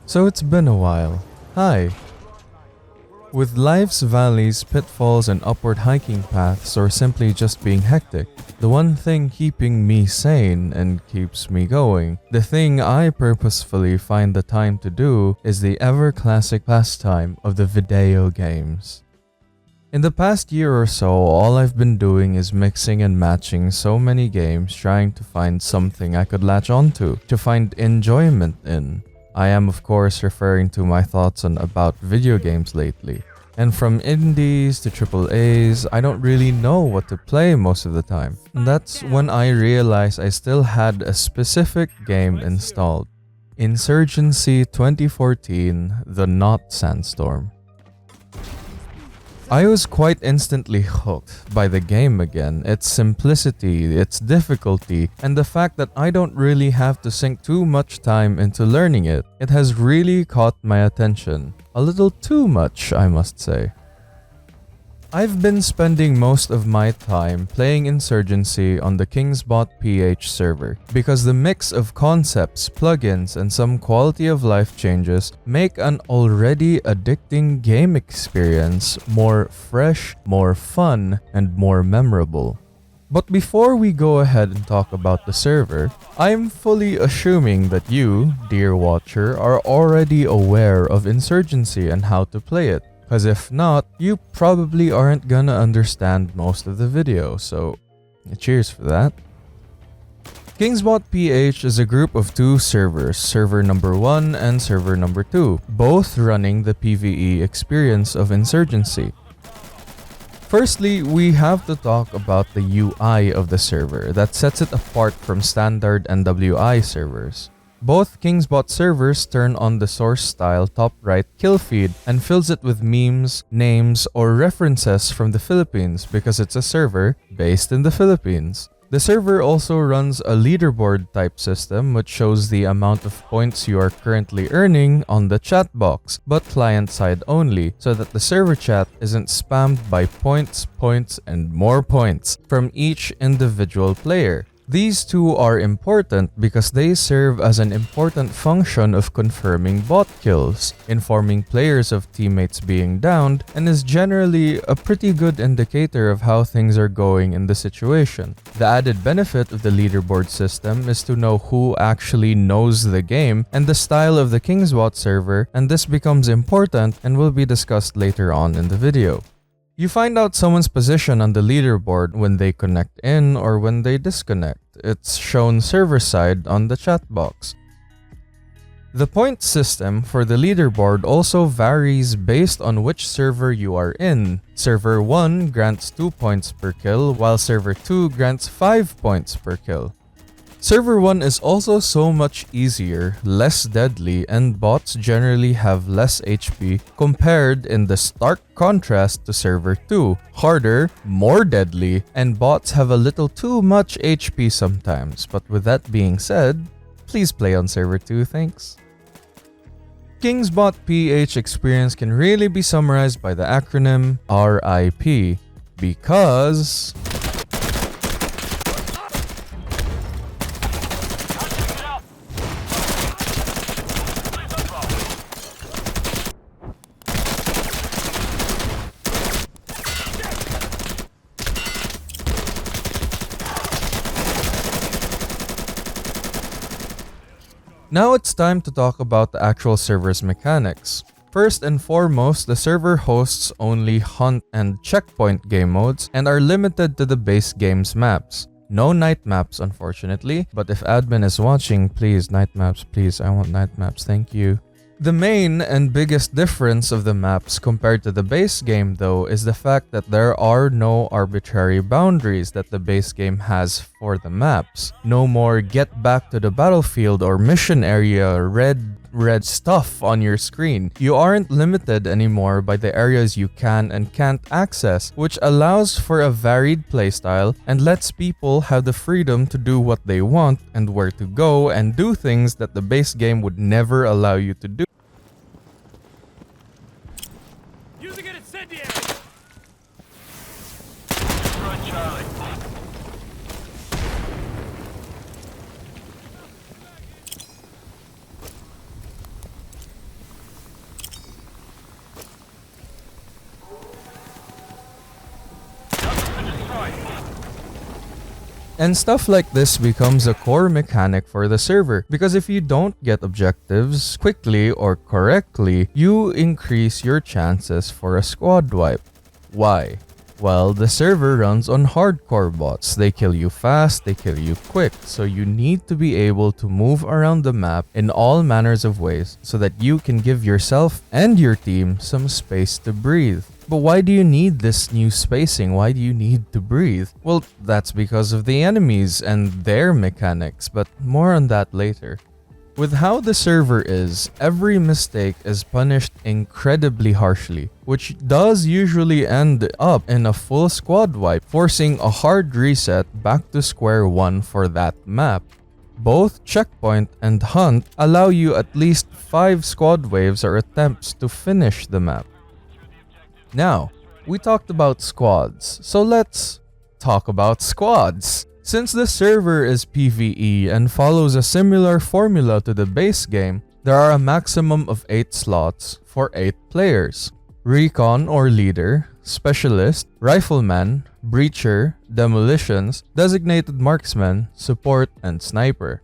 So it's been a while. Hi. With life's valleys, pitfalls, and upward hiking paths, or simply just being hectic, the one thing keeping me sane and keeps me going, the thing I purposefully find the time to do, is the ever-classic pastime of the video games. In the past year or so, all I've been doing is mixing and matching so many games, trying to find something I could latch onto, to find enjoyment in. I am of course referring to my thoughts on about video games lately. And from indies to AAAs, I don't really know what to play most of the time. And that's when I realized I still had a specific game installed. Insurgency 2014, The Not Sandstorm. I was quite instantly hooked by the game again, its simplicity, its difficulty, and the fact that I don't really have to sink too much time into learning it. It has really caught my attention. A little too much, I must say. I've been spending most of my time playing Insurgency on the Kingsbot PH server because the mix of concepts, plugins, and some quality of life changes make an already addicting game experience more fresh, more fun, and more memorable. But before we go ahead and talk about the server, I'm fully assuming that you, dear watcher, are already aware of Insurgency and how to play it. Cause if not, you probably aren't gonna understand most of the video, so cheers for that. Kingsbot PH is a group of two servers, server number 1 and server number 2, both running the PvE experience of Insurgency. Firstly, we have to talk about the UI of the server that sets it apart from standard NWI servers. Both Kingsbot servers turn on the source style top right kill feed and fills it with memes, names, or references from the Philippines because it's a server based in the Philippines. The server also runs a leaderboard type system which shows the amount of points you are currently earning on the chat box, but client side only, so that the server chat isn't spammed by points, and more points from each individual player. These two are important because they serve as an important function of confirming bot kills, informing players of teammates being downed, and is generally a pretty good indicator of how things are going in the situation. The added benefit of the leaderboard system is to know who actually knows the game and the style of the Kingsbot server, and this becomes important and will be discussed later on in the video. You find out someone's position on the leaderboard when they connect in or when they disconnect. It's shown server side on the chat box. The point system for the leaderboard also varies based on which server you are in. Server 1 grants 2 points per kill, while server 2 grants 5 points per kill. Server 1 is also so much easier, less deadly, and bots generally have less HP compared in the stark contrast to server 2. Harder, more deadly, and bots have a little too much HP sometimes. But with that being said, please play on server 2, thanks. Kingsbot PH experience can really be summarized by the acronym RIP because now it's time to talk about the actual server's mechanics. First and foremost, the server hosts only hunt and checkpoint game modes and are limited to the base game's maps. No night maps unfortunately, but if admin is watching, please night maps, please, I want night maps, thank you. The main and biggest difference of the maps compared to the base game though is the fact that there are no arbitrary boundaries that the base game has for the maps. No more get back to the battlefield or mission area red stuff on your screen. You aren't limited anymore by the areas you can and can't access, which allows for a varied playstyle and lets people have the freedom to do what they want and where to go and do things that the base game would never allow you to do. Using an incendiary! Run, Charlie. And stuff like this becomes a core mechanic for the server, because if you don't get objectives quickly or correctly, you increase your chances for a squad wipe. Why? Well, the server runs on hardcore bots. They kill you fast, they kill you quick, so you need to be able to move around the map in all manners of ways so that you can give yourself and your team some space to breathe. But why do you need this new spacing? Why do you need to breathe? Well, that's because of the enemies and their mechanics, but more on that later. With how the server is, every mistake is punished incredibly harshly, which does usually end up in a full squad wipe, forcing a hard reset back to square one for that map. Both Checkpoint and Hunt allow you at least 5 squad waves or attempts to finish the map. Now, we talked about squads, so let's talk about squads. Since the server is PvE and follows a similar formula to the base game, there are a maximum of 8 slots for 8 players. Recon or Leader, Specialist, Rifleman, Breacher, Demolitions, Designated Marksman, Support, and Sniper.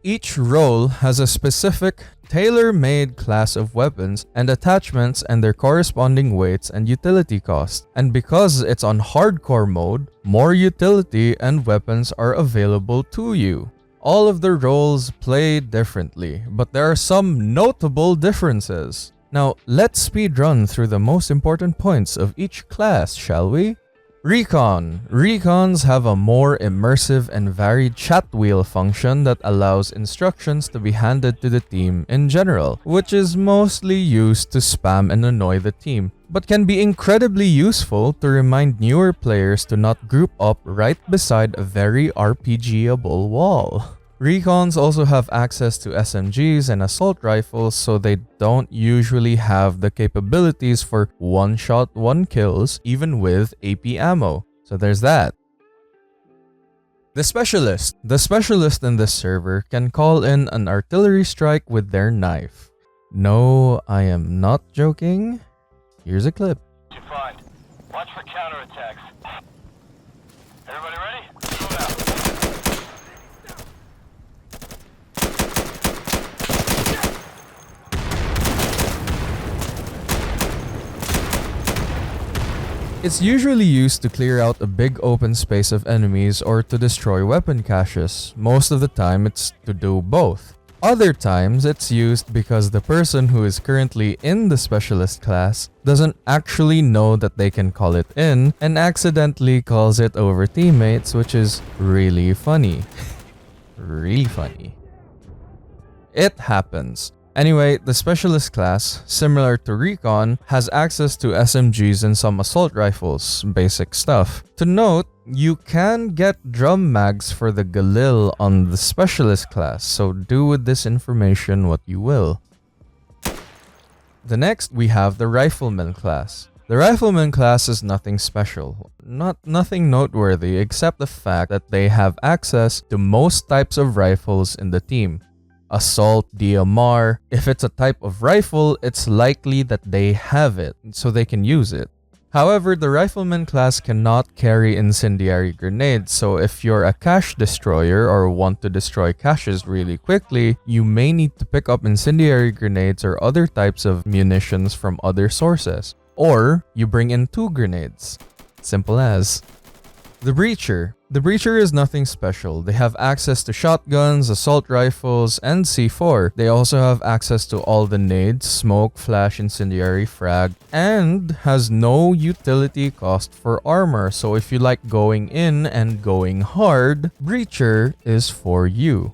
Each role has a specific, tailor-made class of weapons and attachments and their corresponding weights and utility cost. And because it's on hardcore mode, more utility and weapons are available to you. All of the roles play differently, but there are some notable differences. Now, let's speedrun through the most important points of each class, shall we? Recon. Recons have a more immersive and varied chat wheel function that allows instructions to be handed to the team in general, which is mostly used to spam and annoy the team, but can be incredibly useful to remind newer players to not group up right beside a very RPGable wall. Recons also have access to SMGs and assault rifles, so they don't usually have the capabilities for one-shot, one-kills, even with AP ammo. So there's that. The Specialist. The Specialist in this server can call in an artillery strike with their knife. No, I am not joking. Here's a clip. You find. Watch for counterattacks. Everybody ready? Move out. It's usually used to clear out a big open space of enemies or to destroy weapon caches. Most of the time, it's to do both. Other times, it's used because the person who is currently in the Specialist class doesn't actually know that they can call it in and accidentally calls it over teammates, which is really funny. Really funny. It happens. Anyway, the Specialist class, similar to Recon, has access to SMGs and some assault rifles, basic stuff. To note, you can get drum mags for the Galil on the Specialist class, so do with this information what you will. The next, we have the Rifleman class. The Rifleman class is nothing special, nothing noteworthy except the fact that they have access to most types of rifles in the team. Assault, DMR. If it's a type of rifle, it's likely that they have it, so they can use it. However, the Rifleman class cannot carry incendiary grenades, so if you're a cache destroyer or want to destroy caches really quickly, you may need to pick up incendiary grenades or other types of munitions from other sources. Or, you bring in 2 grenades. Simple as. The Breacher. The Breacher is nothing special. They have access to shotguns, assault rifles, and C4. They also have access to all the nades, smoke, flash, incendiary, frag, and has no utility cost for armor. So if you like going in and going hard, Breacher is for you.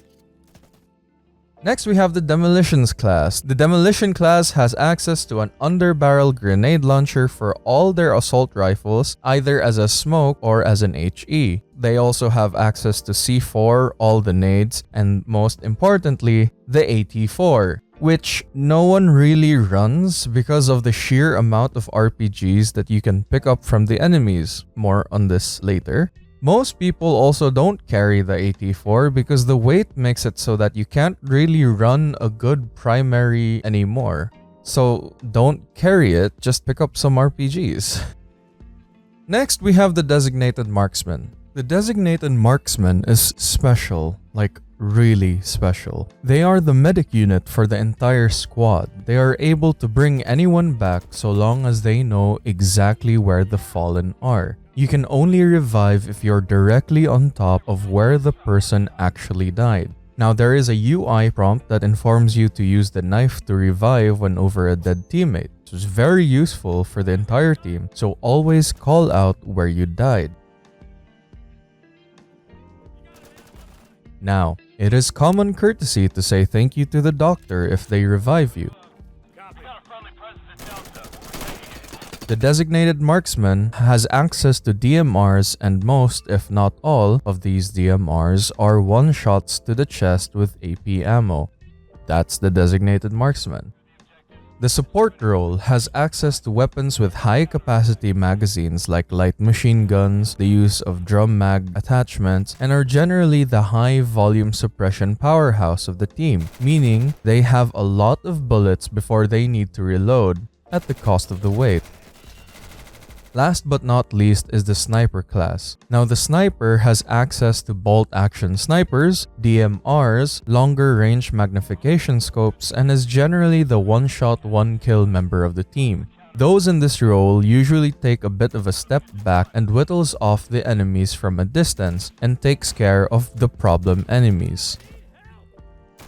Next, we have the Demolitions class. The Demolition class has access to an underbarrel grenade launcher for all their assault rifles, either as a smoke or as an HE. They also have access to C4, all the nades, and most importantly, the AT4, which no one really runs because of the sheer amount of RPGs that you can pick up from the enemies. More on this later. Most people also don't carry the AT4 because the weight makes it so that you can't really run a good primary anymore. So don't carry it, just pick up some RPGs. Next, we have the Designated Marksman. The designated marksman is special, like really special. They are the medic unit for the entire squad. They are able to bring anyone back so long as they know exactly where the fallen are. You can only revive if you're directly on top of where the person actually died. Now there is a UI prompt that informs you to use the knife to revive when over a dead teammate. This is very useful for the entire team, so always call out where you died. Now, it is common courtesy to say thank you to the doctor if they revive you. The designated marksman has access to DMRs, and most, if not all, of these DMRs are one-shots to the chest with AP ammo. That's the designated marksman. The support role has access to weapons with high-capacity magazines like light machine guns, the use of drum mag attachments, and are generally the high-volume suppression powerhouse of the team, meaning they have a lot of bullets before they need to reload, at the cost of the weight. Last but not least is the sniper class. Now the sniper has access to bolt action snipers, DMRs, longer range magnification scopes, and is generally the one-shot one-kill member of the team. Those in this role usually take a bit of a step back and whittles off the enemies from a distance and takes care of the problem enemies.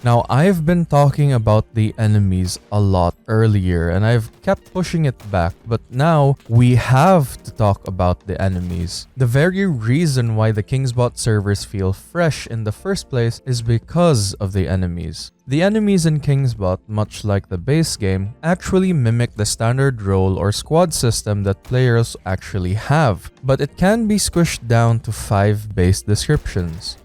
Now, I've been talking about the enemies a lot earlier and I've kept pushing it back, but now we have to talk about the enemies. The very reason why the Kingsbot servers feel fresh in the first place is because of the enemies. The enemies in Kingsbot, much like the base game, actually mimic the standard role or squad system that players actually have, but it can be squished down to 5 base descriptions.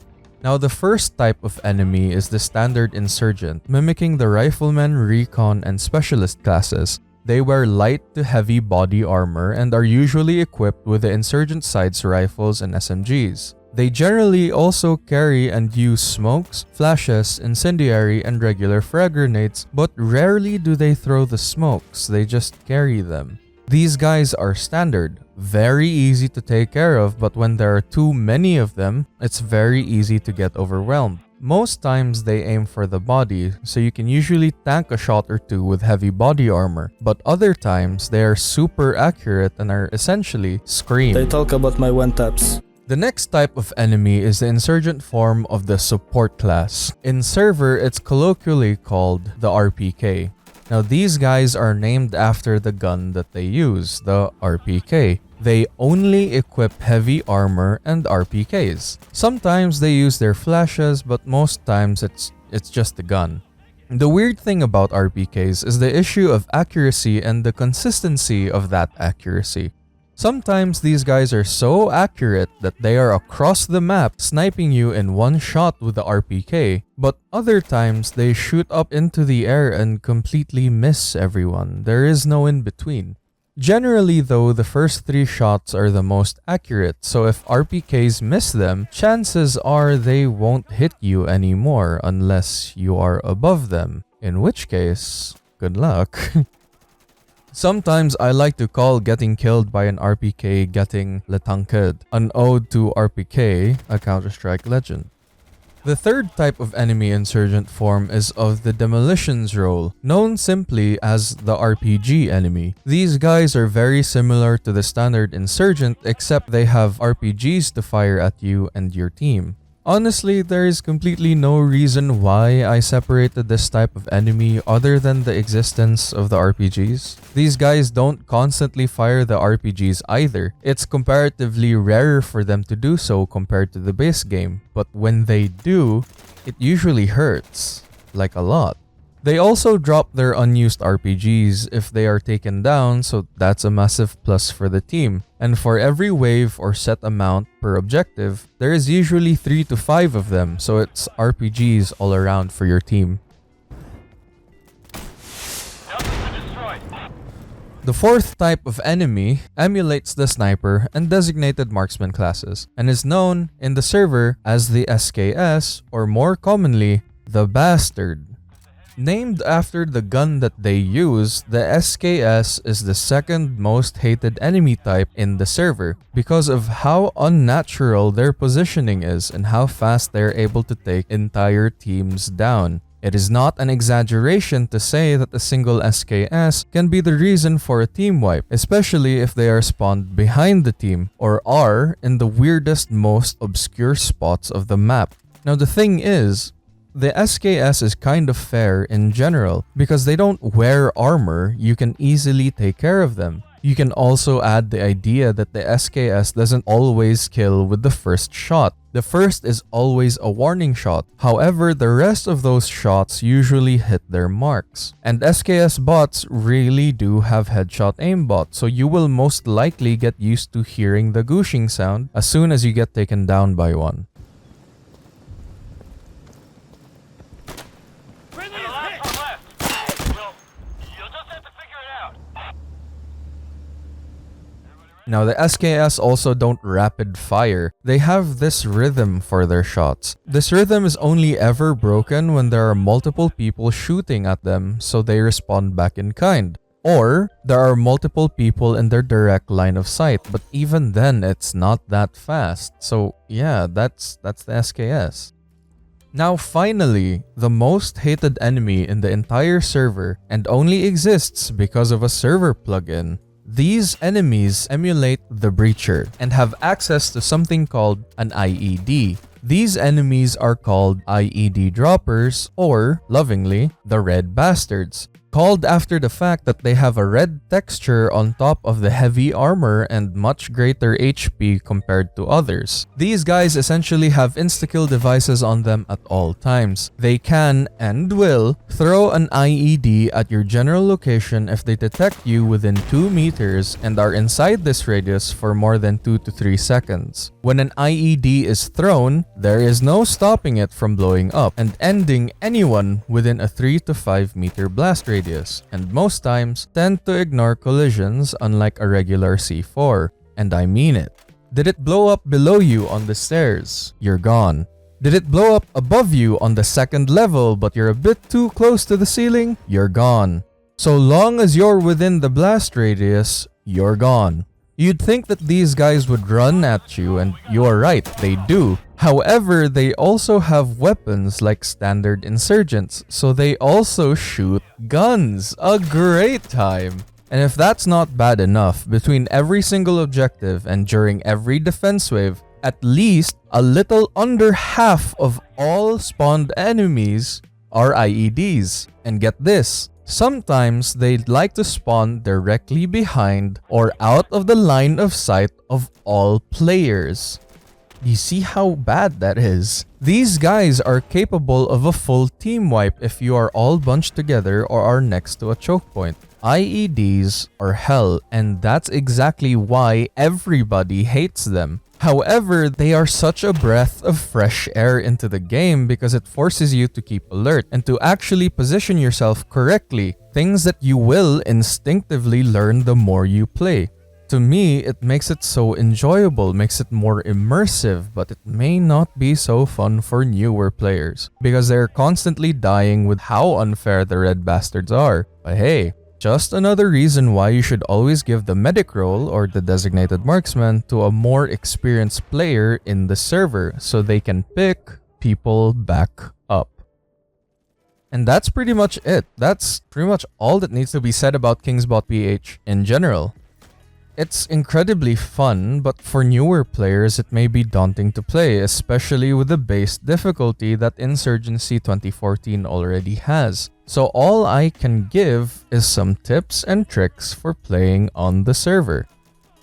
Now, the first type of enemy is the standard insurgent, mimicking the Rifleman, Recon, and Specialist classes. They wear light to heavy body armor and are usually equipped with the insurgent side's rifles and SMGs. They generally also carry and use smokes, flashes, incendiary, and regular frag grenades, but rarely do they throw the smokes, they just carry them. These guys are standard, very easy to take care of, but when there are too many of them, it's very easy to get overwhelmed. Most times they aim for the body, so you can usually tank a shot or two with heavy body armor, but other times they are super accurate and are essentially scream. They talk about my one-taps. The next type of enemy is the insurgent form of the support class. In server, it's colloquially called the RPK. Now, these guys are named after the gun that they use, the RPK. They only equip heavy armor and RPKs. Sometimes they use their flashes, but most times it's just the gun. The weird thing about RPKs is the issue of accuracy and the consistency of that accuracy. Sometimes these guys are so accurate that they are across the map sniping you in one shot with the RPK, but other times they shoot up into the air and completely miss everyone. There is no in between. Generally though, the first 3 shots are the most accurate, so if RPKs miss them, chances are they won't hit you anymore unless you are above them, in which case, good luck. Sometimes I like to call getting killed by an RPK getting letanked, an ode to RPK, a Counter-Strike legend. The third type of enemy insurgent form is of the Demolitions role, known simply as the RPG enemy. These guys are very similar to the standard insurgent, except they have RPGs to fire at you and your team. Honestly, there is completely no reason why I separated this type of enemy other than the existence of the RPGs. These guys don't constantly fire the RPGs either. It's comparatively rarer for them to do so compared to the base game, but when they do, it usually hurts, like a lot. They also drop their unused RPGs if they are taken down, so that's a massive plus for the team. And for every wave or set amount per objective, there is usually 3 to 5 of them, so it's RPGs all around for your team. The fourth type of enemy emulates the sniper and designated marksman classes, and is known in the server as the SKS, or more commonly, the bastard. Named after the gun that they use, the SKS is the second most hated enemy type in the server because of how unnatural their positioning is and how fast they're able to take entire teams down. It is not an exaggeration to say that a single SKS can be the reason for a team wipe, especially if they are spawned behind the team or are in the weirdest, most obscure spots of the map. Now the thing is, the SKS is kind of fair in general because they don't wear armor, you can easily take care of them. You can also add the idea that the SKS doesn't always kill with the first shot. The first is always a warning shot. However, the rest of those shots usually hit their marks. And SKS bots really do have headshot aimbot, so you will most likely get used to hearing the gooshing sound as soon as you get taken down by one. Now the SKS also don't rapid fire. They have this rhythm for their shots. This rhythm is only ever broken when there are multiple people shooting at them, so they respond back in kind. Or there are multiple people in their direct line of sight, but even then it's not that fast. So yeah, that's the SKS. Now finally, the most hated enemy in the entire server and only exists because of a server plugin. These enemies emulate the Breacher and have access to something called an IED. These enemies are called IED droppers or, lovingly, the Red Bastards. Called after the fact that they have a red texture on top of the heavy armor and much greater HP compared to others. These guys essentially have insta-kill devices on them at all times. They can and will throw an IED at your general location if they detect you within 2 meters and are inside this radius for more than 2 to 3 seconds. When an IED is thrown, there is no stopping it from blowing up and ending anyone within a 3 to 5 meter blast radius. And most times tend to ignore collisions unlike a regular C4. And I mean it. Did it blow up below you on the stairs? You're gone. Did it blow up above you on the second level but you're a bit too close to the ceiling? You're gone. So long as you're within the blast radius, you're gone. You'd think that these guys would run at you, and you're right, they do. However, they also have weapons like standard insurgents, so they also shoot guns. A great time! And if that's not bad enough, between every single objective and during every defense wave, at least a little under half of all spawned enemies are IEDs. And get this, sometimes they'd like to spawn directly behind or out of the line of sight of all players. You see how bad that is? These guys are capable of a full team wipe if you are all bunched together or are next to a choke point. IEDs are hell, and that's exactly why everybody hates them. However, they are such a breath of fresh air into the game because it forces you to keep alert and to actually position yourself correctly, things that you will instinctively learn the more you play. To me, it makes it so enjoyable, makes it more immersive, but it may not be so fun for newer players because they're constantly dying with how unfair the Red Bastards are. But hey, just another reason why you should always give the medic role or the designated marksman to a more experienced player in the server so they can pick people back up. And that's pretty much it. That's pretty much all that needs to be said about Kingsbot PH in general. It's incredibly fun, but for newer players it may be daunting to play, especially with the base difficulty that Insurgency 2014 already has. So all I can give is some tips and tricks for playing on the server.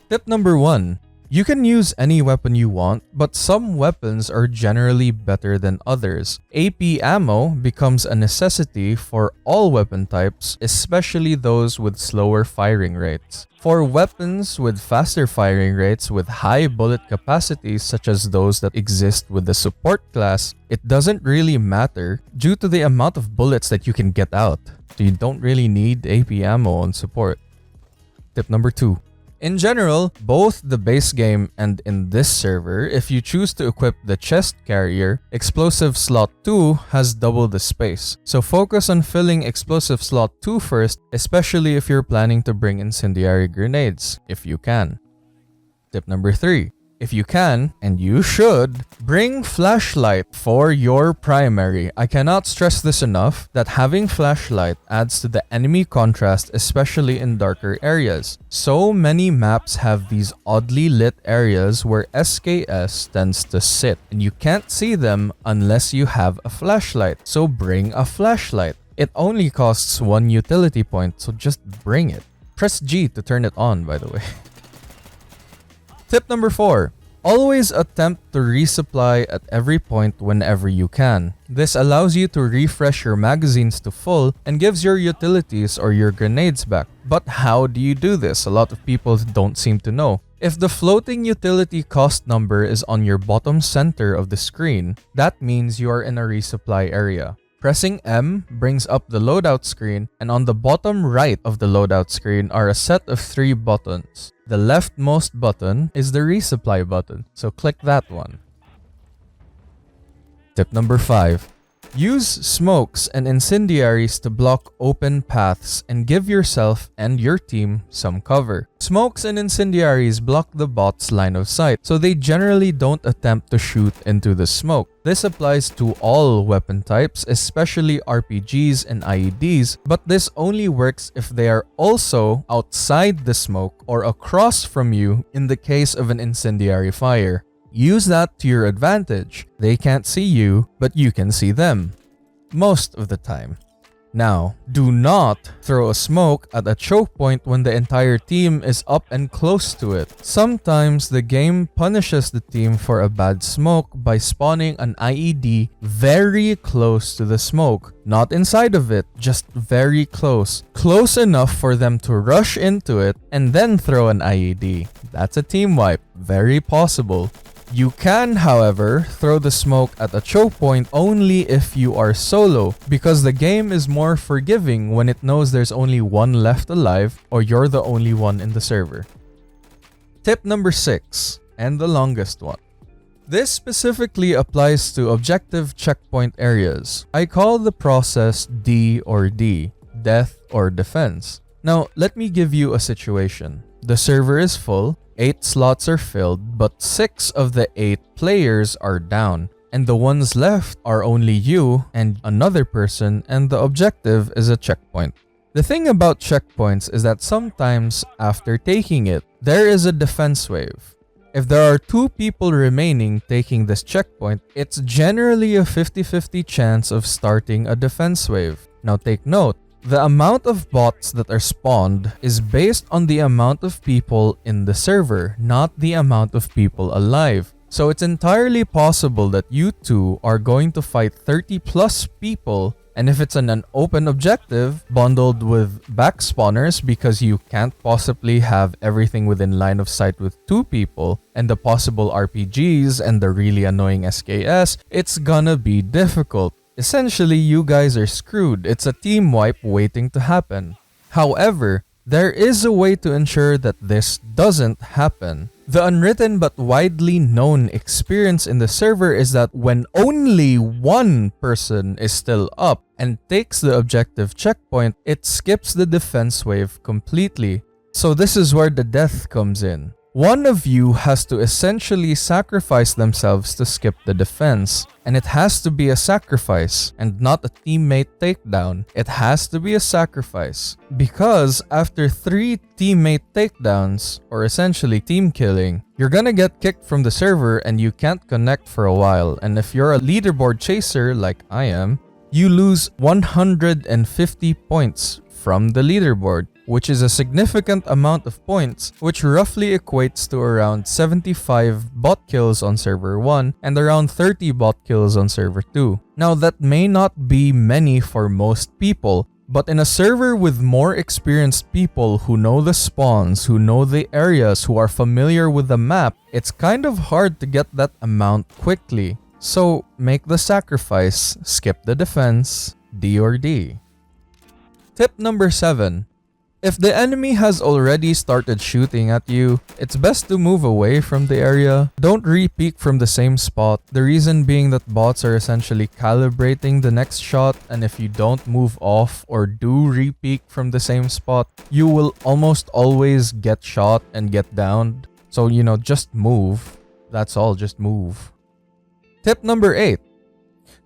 Tip number 1. You can use any weapon you want, but some weapons are generally better than others. AP ammo becomes a necessity for all weapon types, especially those with slower firing rates. For weapons with faster firing rates with high bullet capacities such as those that exist with the support class, it doesn't really matter due to the amount of bullets that you can get out. So you don't really need AP ammo on support. Tip number 2. In general, both the base game and in this server, if you choose to equip the chest carrier, explosive slot 2 has double the space. So focus on filling explosive slot 2 first, especially if you're planning to bring incendiary grenades, if you can. Tip number 3. If you can, and you should, bring flashlight for your primary. I cannot stress this enough that having flashlight adds to the enemy contrast, especially in darker areas. So many maps have these oddly lit areas where SKS tends to sit, and you can't see them unless you have a flashlight. So bring a flashlight. It only costs 1 utility point, so just bring it. Press G to turn it on, by the way. Tip number 4. Always attempt to resupply at every point whenever you can. This allows you to refresh your magazines to full and gives your utilities or your grenades back. But how do you do this? A lot of people don't seem to know. If the floating utility cost number is on your bottom center of the screen, that means you are in a resupply area. Pressing M brings up the loadout screen, and on the bottom right of the loadout screen are a set of 3 buttons. The leftmost button is the resupply button, so click that one. Tip number 5. Use smokes and incendiaries to block open paths and give yourself and your team some cover. Smokes and incendiaries block the bot's line of sight, so they generally don't attempt to shoot into the smoke. This applies to all weapon types, especially RPGs and IEDs, but this only works if they are also outside the smoke or across from you in the case of an incendiary fire. Use that to your advantage. They can't see you, but you can see them. Most of the time. Now, do not throw a smoke at a choke point when the entire team is up and close to it. Sometimes the game punishes the team for a bad smoke by spawning an IED very close to the smoke. Not inside of it, just very close. Close enough for them to rush into it and then throw an IED. That's a team wipe. Very possible. You can, however, throw the smoke at a choke point only if you are solo, because the game is more forgiving when it knows there's only one left alive or you're the only one in the server. Tip number 6, and the longest one. This specifically applies to objective checkpoint areas. I call the process D or D, death or defense. Now, let me give you a situation. The server is full. 8 slots are filled, but 6 of the 8 players are down, and the ones left are only you and another person, and the objective is a checkpoint. The thing about checkpoints is that sometimes after taking it, there is a defense wave. If there are 2 people remaining taking this checkpoint, it's generally a 50-50 chance of starting a defense wave. Now take note. The amount of bots that are spawned is based on the amount of people in the server, not the amount of people alive. So it's entirely possible that you two are going to fight 30 plus people, and if it's an open objective bundled with back spawners because you can't possibly have everything within line of sight with 2 people, and the possible RPGs and the really annoying SKS, it's gonna be difficult. Essentially, you guys are screwed. It's a team wipe waiting to happen. However, there is a way to ensure that this doesn't happen. The unwritten but widely known experience in the server is that when only one person is still up and takes the objective checkpoint, it skips the defense wave completely. So this is where the death comes in. One of you has to essentially sacrifice themselves to skip the defense. And it has to be a sacrifice and not a teammate takedown. It has to be a sacrifice. Because after 3 teammate takedowns, or essentially team killing, you're gonna get kicked from the server and you can't connect for a while. And if you're a leaderboard chaser like I am, you lose 150 points from the leaderboard, which is a significant amount of points, which roughly equates to around 75 bot kills on server 1 and around 30 bot kills on server 2. Now that may not be many for most people, but in a server with more experienced people who know the spawns, who know the areas, who are familiar with the map, it's kind of hard to get that amount quickly. So make the sacrifice, skip the defense, D or D. Tip number 7. If the enemy has already started shooting at you, it's best to move away from the area. Don't re-peek from the same spot. The reason being that bots are essentially calibrating the next shot, and if you don't move off or do re-peek from the same spot, you will almost always get shot and get downed. So, just move. That's all, just move. Tip number 8.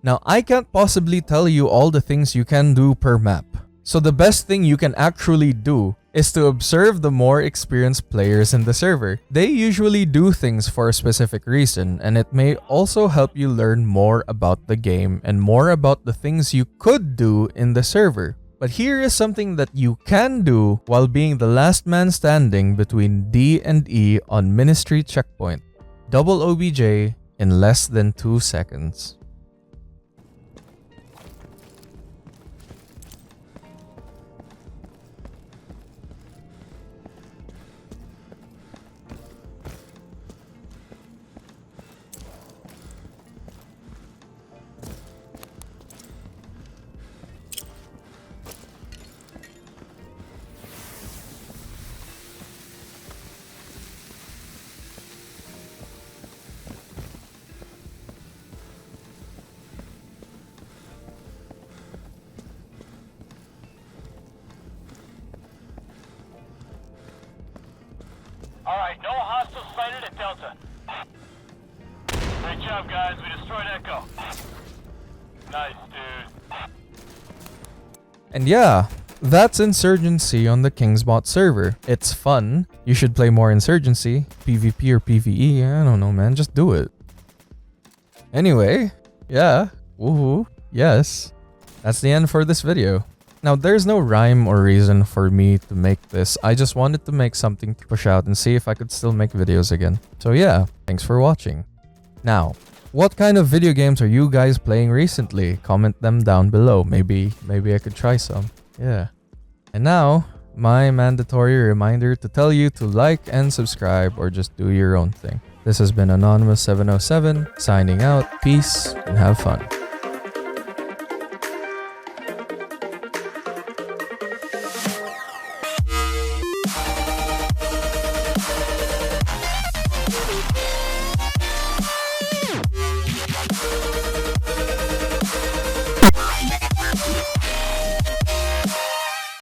Now, I can't possibly tell you all the things you can do per map. So the best thing you can actually do is to observe the more experienced players in the server. They usually do things for a specific reason, and it may also help you learn more about the game and more about the things you could do in the server. But here is something that you can do while being the last man standing between D and E on Ministry Checkpoint. Double OBJ in less than 2 seconds. Alright, no hostiles sighted at Delta. Great job, guys. We destroyed Echo. Nice, dude. And yeah, that's Insurgency on the Kingsbot server. It's fun. You should play more Insurgency, PvP or PvE, I don't know, man, just do it. Anyway, yeah, woohoo, yes, that's the end for this video. Now, there's no rhyme or reason for me to make this. I just wanted to make something to push out and see if I could still make videos again. So yeah, thanks for watching. Now, what kind of video games are you guys playing recently? Comment them down below. Maybe I could try some. Yeah. And now, my mandatory reminder to tell you to like and subscribe or just do your own thing. This has been Anonymous707 signing out. Peace and have fun.